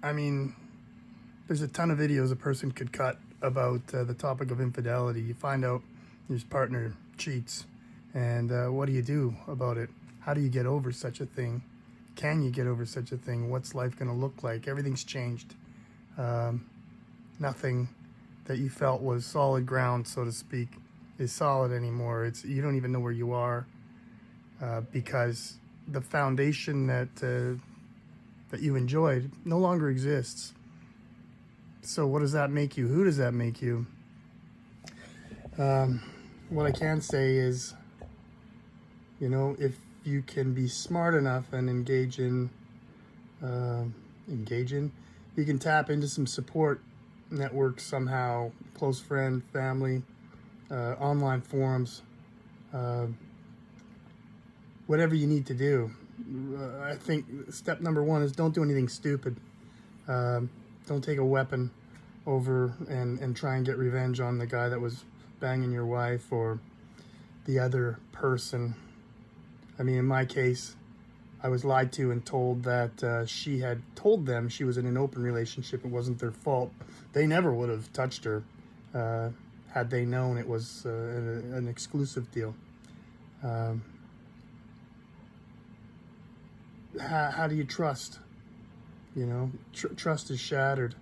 I mean, there's a ton of videos a person could cut about the topic of infidelity. You find out your partner cheats, and what do you do about it? How do you get over such a thing? Can you get over such a thing? What's life going to look like? Everything's changed. Nothing that you felt was solid ground, so to speak, is solid anymore. You don't even know where you are, because the foundation that you enjoyed no longer exists. So what does that make you? Who does that make you? What I can say is, if you can be smart enough and you can tap into some support networks somehow, close friend, family, online forums, whatever you need to do. I think step number one is don't do anything stupid. Don't take a weapon over and try and get revenge on the guy that was banging your wife or the other person. I mean, in my case, I was lied to and told that she had told them she was in an open relationship. It wasn't their fault. They never would have touched her had they known it was an exclusive deal. How do you trust? Trust is shattered.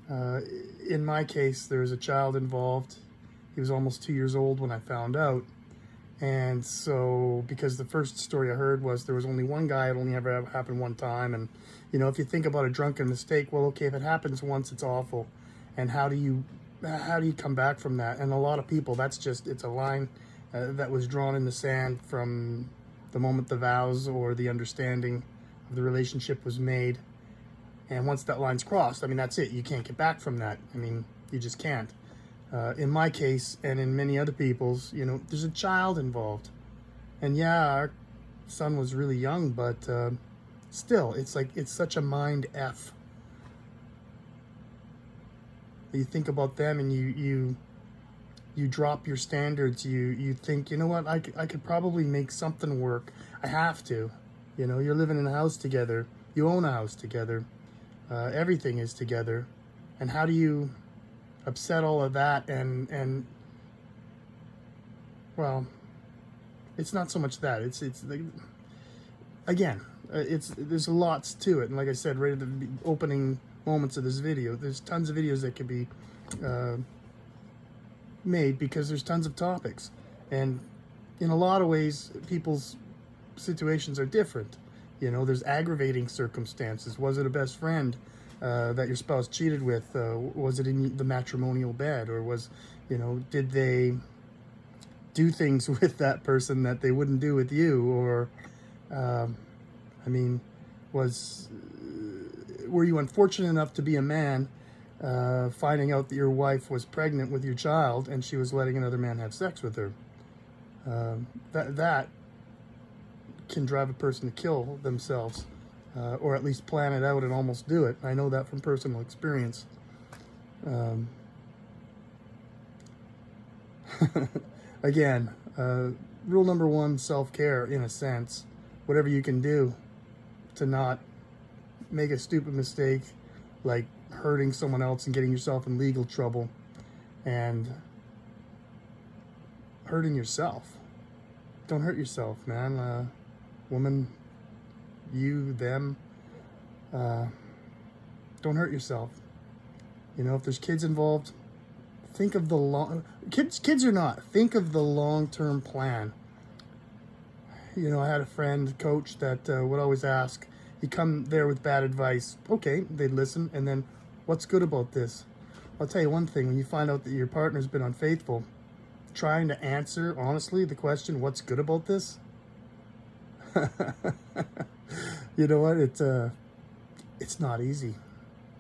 In my case, there was a child involved. He was almost 2 years old when I found out. And so, because the first story I heard was there was only one guy, it only ever happened one time. And, if you think about a drunken mistake, well, okay, if it happens once, it's awful. And how do you come back from that? And a lot of people, it's a line that was drawn in the sand from the moment the vows or the understanding of the relationship was made. And once that line's crossed, I mean, that's it. You can't get back from that. I mean, you just can't. In my case, and in many other people's, there's a child involved. And yeah, our son was really young, but still, it's such a mind F. You think about them and you drop your standards. You think, you know what, I could probably make something work. I have to. You're living in a house together. You own a house together. Everything is together. And how do you upset all of that and well, it's not so much that it's like, again, there's lots to it, and like I said right at the opening moments of this video, there's tons of videos that could be made because there's tons of topics, and in a lot of ways people's situations are different. There's aggravating circumstances. Was it a best friend that your spouse cheated with? Was it in the matrimonial bed, or did they do things with that person that they wouldn't do with you? Or, were you unfortunate enough to be a man, finding out that your wife was pregnant with your child and she was letting another man have sex with her? That can drive a person to kill themselves. Or at least plan it out and almost do it. I know that from personal experience. Again, rule number one, self-care, in a sense. Whatever you can do to not make a stupid mistake, like hurting someone else and getting yourself in legal trouble, and hurting yourself. Don't hurt yourself, man. Woman, you, them, don't hurt yourself. If there's kids involved, think of the kids or not, think of the long-term plan. I had a friend, coach, that would always ask, he'd come there with bad advice. Okay, they'd listen, and then, what's good about this? I'll tell you one thing, when you find out that your partner's been unfaithful, trying to answer honestly the question, what's good about this? You know what? It's not easy.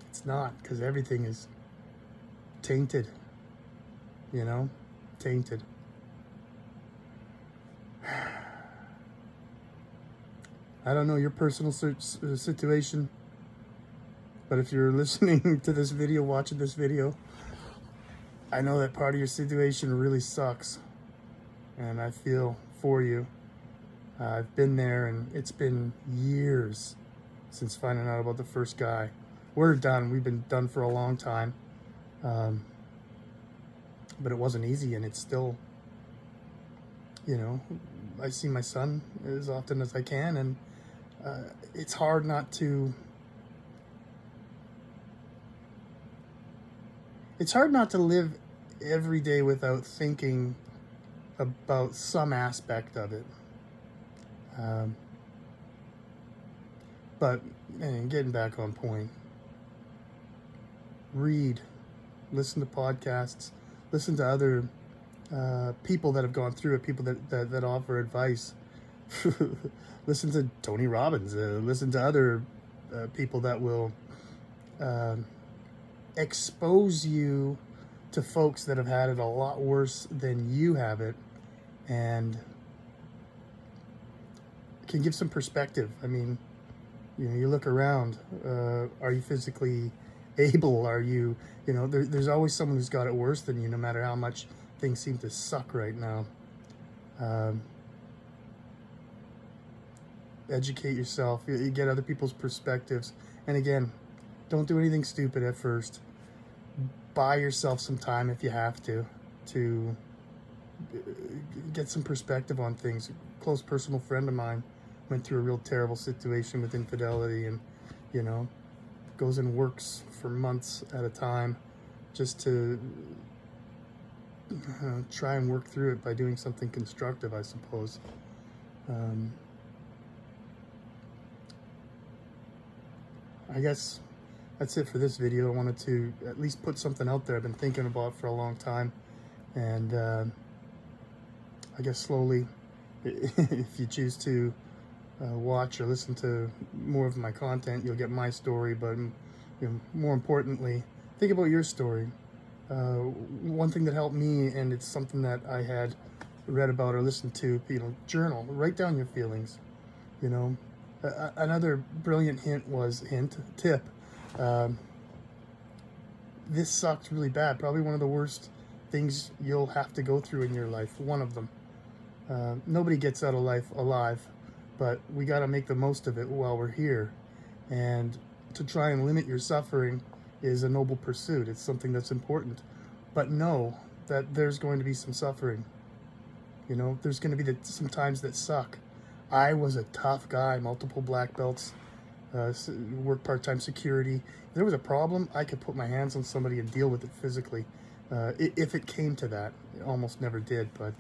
It's not, because everything is tainted. Tainted. I don't know your personal situation, but if you're listening to this video, watching this video, I know that part of your situation really sucks, and I feel for you. I've been there, and it's been years since finding out about the first guy. we're done. We've been done for a long time. Um, but it wasn't easy, and it's still, you know, I see my son as often as I can, and it's hard not to, live every day without thinking about some aspect of it. Um, but, and getting back on point, read, listen to podcasts, listen to other people that have gone through it, people that offer advice. Listen to Tony Robbins, listen to other people that will expose you to folks that have had it a lot worse than you have it, and can give some perspective. I mean, you look around, are you physically able? Are you, there's always someone who's got it worse than you, no matter how much things seem to suck right now. Educate yourself, you get other people's perspectives, and again, don't do anything stupid at first. Buy yourself some time if you have to get some perspective on things. A close personal friend of mine went through a real terrible situation with infidelity, and goes and works for months at a time just to try and work through it by doing something constructive, I suppose. I guess that's it for this video. I wanted to at least put something out there I've been thinking about for a long time, and I guess slowly, if you choose to watch or listen to more of my content, you'll get my story, but more importantly, think about your story. One thing that helped me, and it's something that I had read about or listened to, journal, write down your feelings. Another brilliant tip. This sucked really bad. Probably one of the worst things you'll have to go through in your life. One of them. Nobody gets out of life alive, but we got to make the most of it while we're here. And to try and limit your suffering is a noble pursuit. It's something that's important. But know that there's going to be some suffering. There's going to be some times that suck. I was a tough guy, multiple black belts, worked part-time security. If there was a problem, I could put my hands on somebody and deal with it physically. If it came to that. It almost never did, but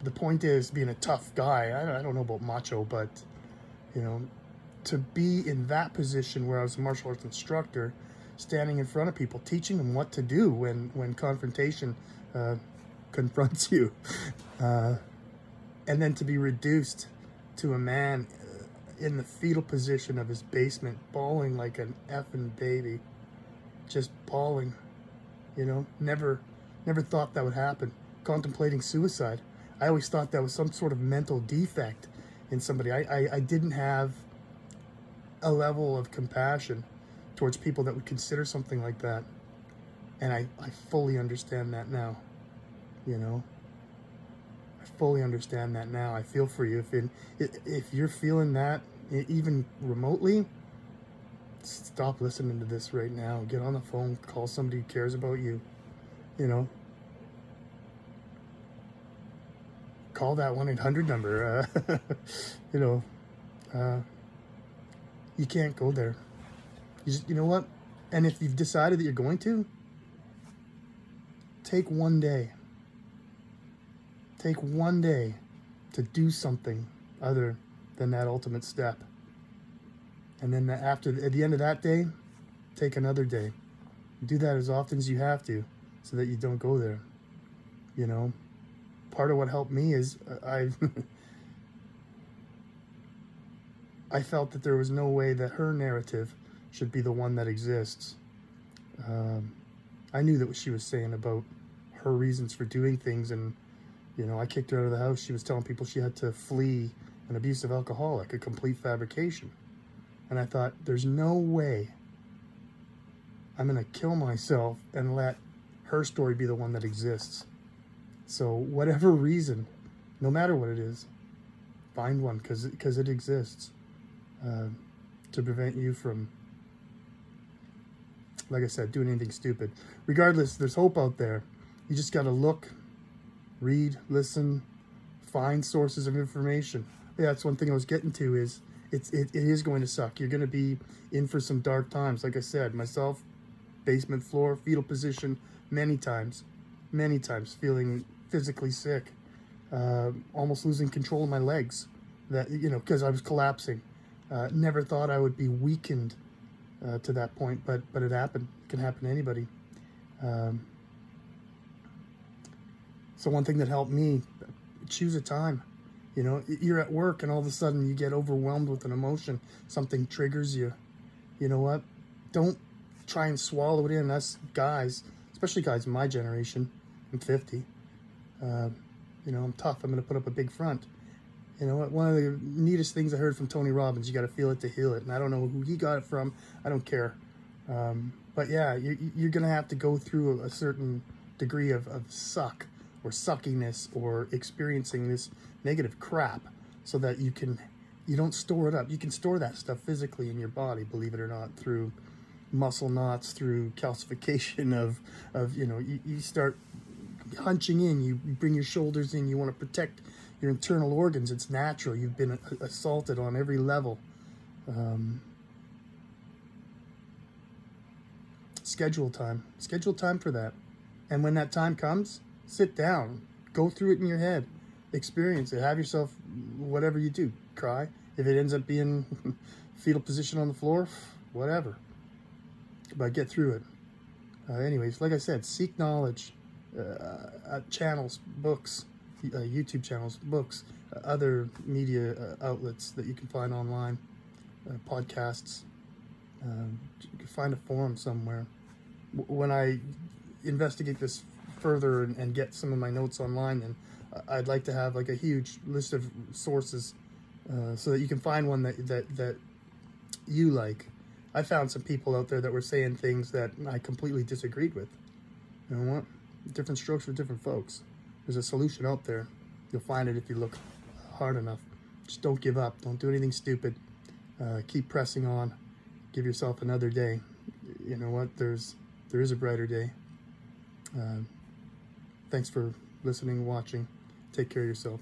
the point is, being a tough guy, I don't know about macho, but, to be in that position where I was a martial arts instructor, standing in front of people, teaching them what to do when confrontation confronts you, and then to be reduced to a man in the fetal position of his basement, bawling like an effing baby, just bawling, never thought that would happen, contemplating suicide. I always thought that was some sort of mental defect in somebody. I didn't have a level of compassion towards people that would consider something like that. And I fully understand that now. I fully understand that now. I feel for you. If you're feeling that, even remotely, stop listening to this right now. Get on the phone, call somebody who cares about you. Call that 1-800 number. You can't go there. You know what? And if you've decided that you're going to, take one day. Take one day to do something other than that ultimate step. And then at the end of that day, take another day. Do that as often as you have to so that you don't go there. Part of what helped me is I felt that there was no way that her narrative should be the one that exists. I knew that what she was saying about her reasons for doing things, and I kicked her out of the house. She was telling people she had to flee an abusive alcoholic, a complete fabrication. And I thought, there's no way I'm going to kill myself and let her story be the one that exists. So whatever reason, no matter what it is, find one, because it exists, to prevent you from like I said, doing anything stupid. Regardless, there's hope out there. You just got to look, read, listen, find sources of information. Yeah, that's one thing I was getting to is it is going to suck. You're going to be in for some dark times. Like I said, myself, basement floor, fetal position, many times, feeling physically sick, almost losing control of my legs. That, you know, because I was collapsing. Never thought I would be weakened to that point, but it happened. It can happen to anybody. So one thing that helped me, choose a time. You know, you're at work and all of a sudden you get overwhelmed with an emotion. Something triggers you. You know what? Don't try and swallow it in. Us guys, especially guys in my generation, I'm 50. You know, I'm tough. I'm going to put up a big front. You know what? One of the neatest things I heard from Tony Robbins, you got to feel it to heal it. And I don't know who he got it from. I don't care. But yeah, you're going to have to go through a certain degree of suck or suckiness or experiencing this negative crap so that you don't store it up. You can store that stuff physically in your body, believe it or not, through muscle knots, through calcification of you know, you start hunching in, you bring your shoulders in, you want to protect your internal organs. It's natural. You've been assaulted on every level. Schedule time for that. And when that time comes, sit down, go through it in your head, experience it, have yourself, whatever you do, cry. If it ends up being fetal position on the floor, whatever. But get through it. Anyways, like I said, seek knowledge, channels, books, YouTube channels, books, other media outlets that you can find online, podcasts. Find a forum somewhere. When I investigate this further and get some of my notes online, then I'd like to have like a huge list of sources so that you can find one that you like. I found some people out there that were saying things that I completely disagreed with. You know what? Different strokes for different folks. There's a solution out there. You'll find it if you look hard enough. Just don't give up. Don't do anything stupid. Keep pressing on. Give yourself another day. You know what? There is a brighter day. Thanks for listening, watching. Take care of yourself.